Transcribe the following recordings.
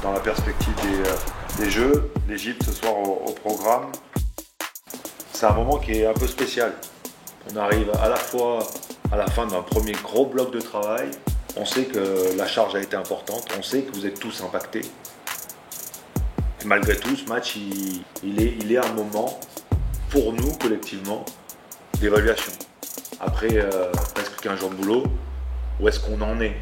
dans la perspective des Jeux. L'Égypte ce soir au programme. C'est un moment qui est un peu spécial. On arrive à la fois à la fin d'un premier gros bloc de travail. On sait que la charge a été importante, on sait que vous êtes tous impactés. Et malgré tout, ce match, il est un moment, pour nous, collectivement, d'évaluation. Après presque 15 jours de boulot, où est-ce qu'on en est ?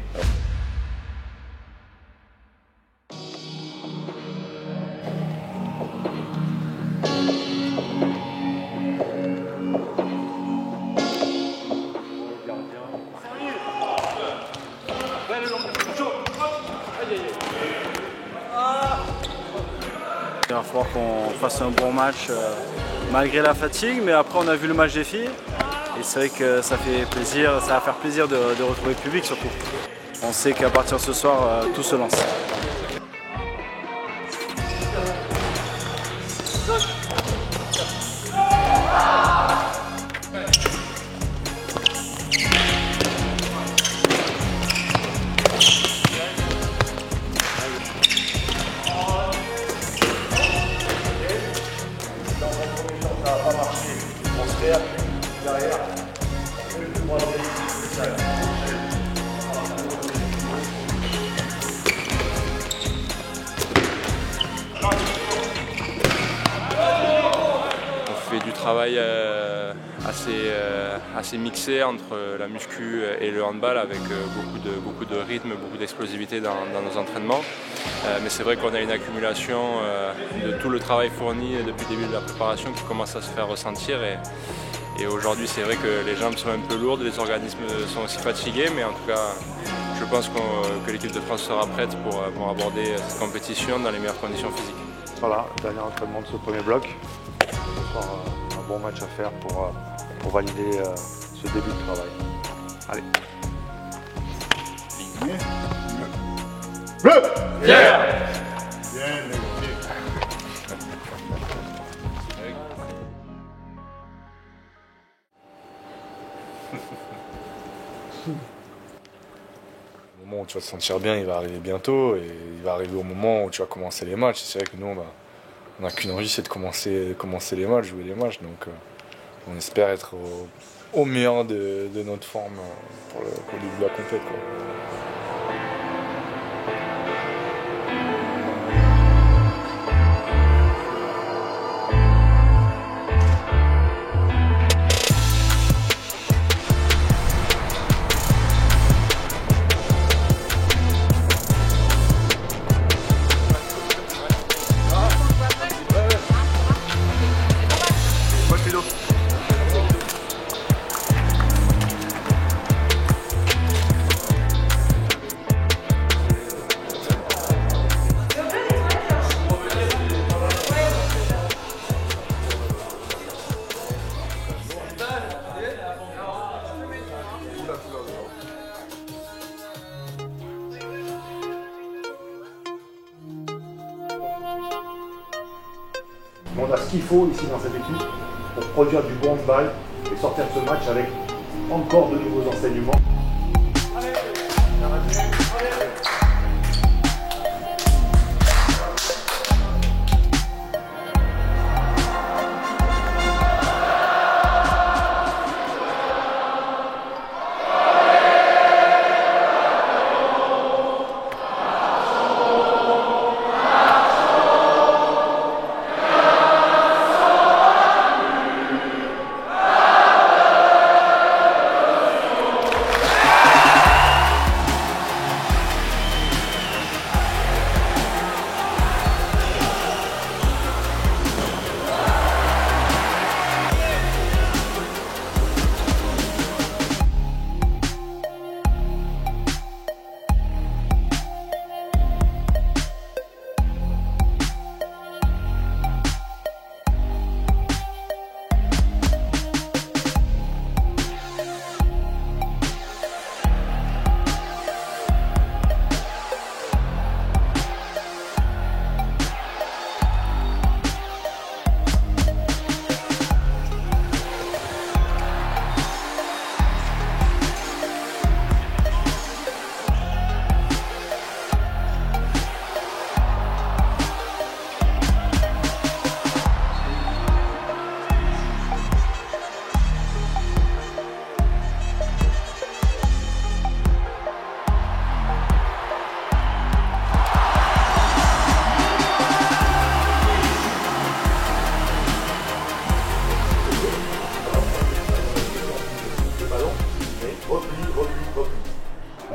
Il va falloir qu'on fasse un bon match malgré la fatigue, mais après on a vu le match des filles et c'est vrai que ça fait plaisir, ça va faire plaisir de retrouver le public surtout. On sait qu'à partir de ce soir, tout se lance. On fait du travail assez mixé entre la muscu et le handball avec beaucoup de rythme, beaucoup d'explosivité dans nos entraînements. Mais c'est vrai qu'on a une accumulation de tout le travail fourni depuis le début de la préparation qui commence à se faire ressentir. Et aujourd'hui, c'est vrai que les jambes sont un peu lourdes, les organismes sont aussi fatigués, mais en tout cas, je pense que l'équipe de France sera prête pour aborder cette compétition dans les meilleures conditions physiques. Voilà, dernier entraînement de ce premier bloc. Ce soir, un bon match à faire pour valider ce début de travail. Allez. Bleu! Yeah! Le moment où tu vas te sentir bien, il va arriver bientôt et il va arriver au moment où tu vas commencer les matchs. C'est vrai que nous, on n'a qu'une envie, c'est de commencer les matchs, jouer les matchs. Donc on espère être au meilleur de notre forme pour le début de la compète, quoi. On a ce qu'il faut ici dans cette équipe pour produire du bon handball et sortir de ce match avec encore de nouveaux enseignements.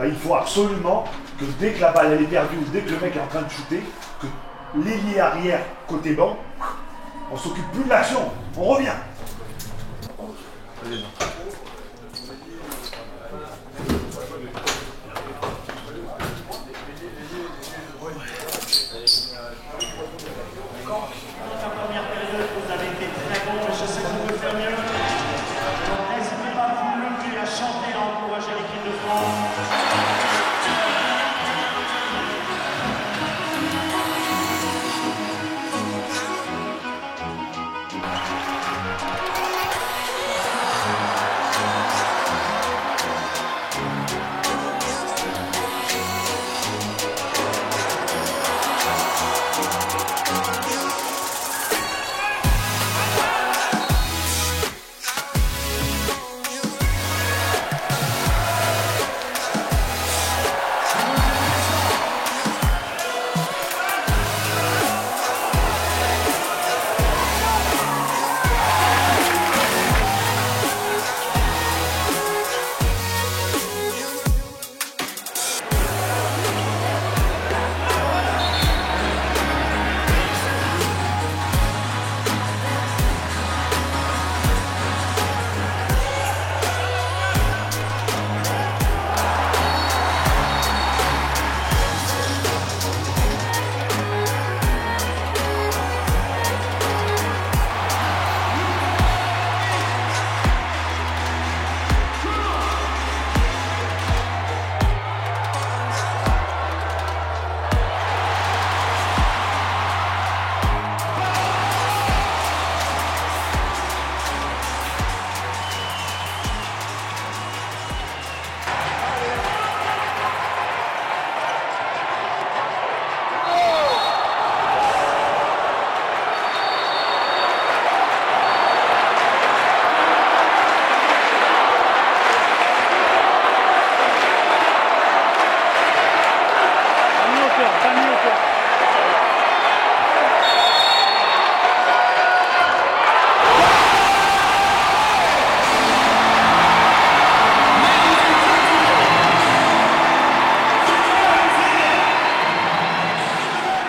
bah, il faut absolument que dès que la balle elle est perdue ou dès que le mec est en train de shooter, que l'ailier arrière côté banc, on s'occupe plus de l'action, on revient.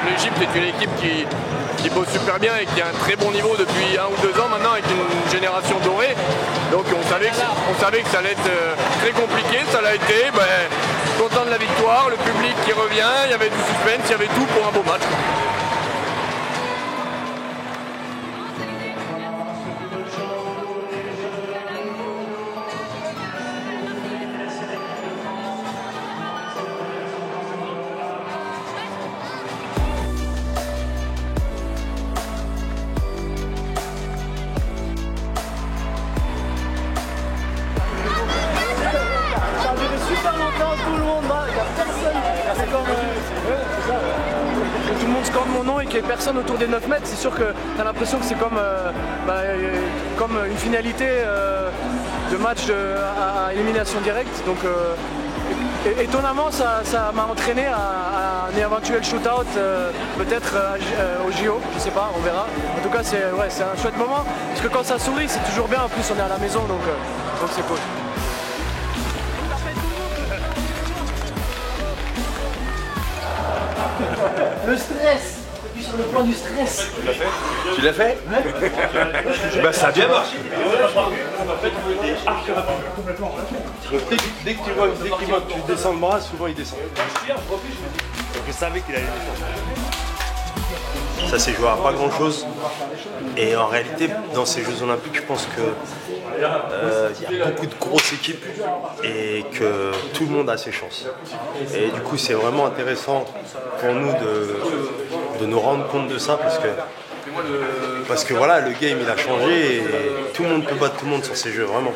L'Égypte est une équipe qui bosse super bien et qui a un très bon niveau depuis 1 ou 2 ans maintenant avec une génération dorée. Donc on savait que ça allait être très compliqué, ça l'a été. Content de la victoire, le public qui revient, il y avait du suspense, il y avait tout pour un beau match. Tout le monde score mon nom et qu'il n'y ait personne autour des 9 mètres, c'est sûr que tu as l'impression que c'est comme une finalité de match à élimination directe. Donc étonnamment ça m'a entraîné à un éventuel shootout peut-être au JO, je sais pas, on verra. En tout cas c'est un chouette moment parce que quand ça sourit c'est toujours bien, en plus on est à la maison donc c'est cool. Le stress. T'appuies sur le plan du stress. Tu l'as fait? Bah ça a bien marché. Dès que tu vois que tu descends le bras, souvent il descend. Donc je savais qu'il allait descendre. Ça s'est joué à pas grand chose. Et en réalité, dans ces Jeux Olympiques, je pense que y a beaucoup de grosses équipes et que tout le monde a ses chances. Et du coup, c'est vraiment intéressant pour nous de nous rendre compte de ça parce que voilà, le game il a changé et tout le monde peut battre tout le monde sur ces jeux, vraiment.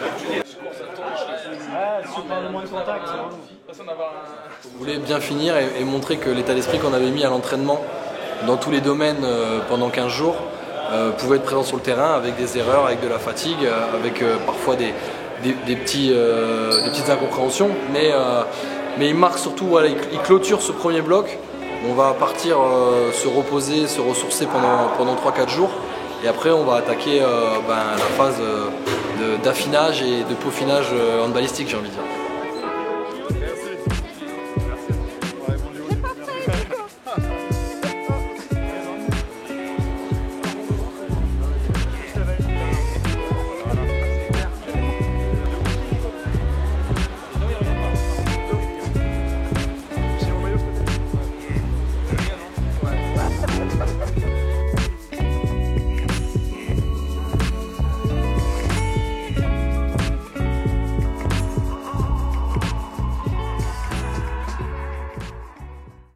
On voulait bien finir et montrer que l'état d'esprit qu'on avait mis à l'entraînement dans tous les domaines pendant 15 jours pouvait être présent sur le terrain avec des erreurs, avec de la fatigue, avec parfois des petites incompréhensions. Mais il marque surtout, voilà, il clôture ce premier bloc. On va partir se reposer, se ressourcer pendant 3-4 jours. Et après on va attaquer la phase d'affinage et de peaufinage handballistique, j'ai envie de dire.